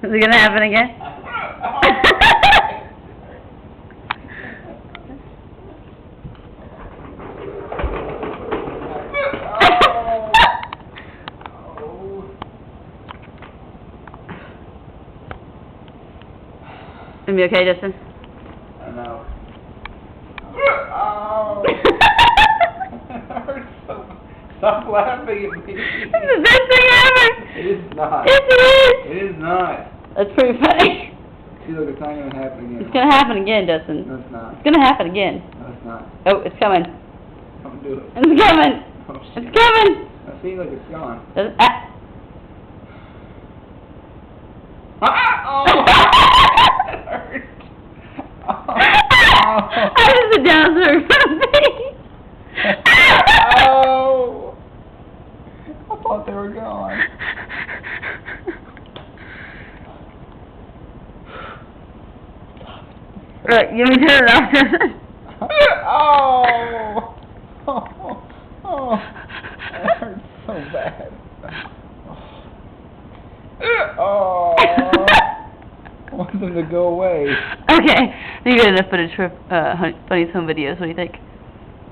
Is it gonna happen again? Gonna be okay, Justin? I know. Oh! It hurts so much. Stop laughing at me. It's the best thing ever! It is not. Yes, it is! It is not. That's pretty funny. See, look, it's not going to happen again. It's gonna happen again, Justin. No, it's not. It's gonna happen again. No, it's not. Oh, it's coming. Don't do it. It's coming! Oh, shit. It's coming! Now, see, look, it's gone. It Ah! Oh! It hurts. Oh! I just sit down so it Oh! I thought they were gone. Look, you want me to turn it off? Oh! Oh! Oh! That hurts so bad. Oh! I want them to go away. Okay, you got enough footage for Funny's home videos. What do you think?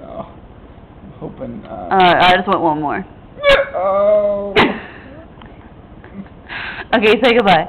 Oh, I'm hoping. I just want one more. Oh! Okay, say goodbye.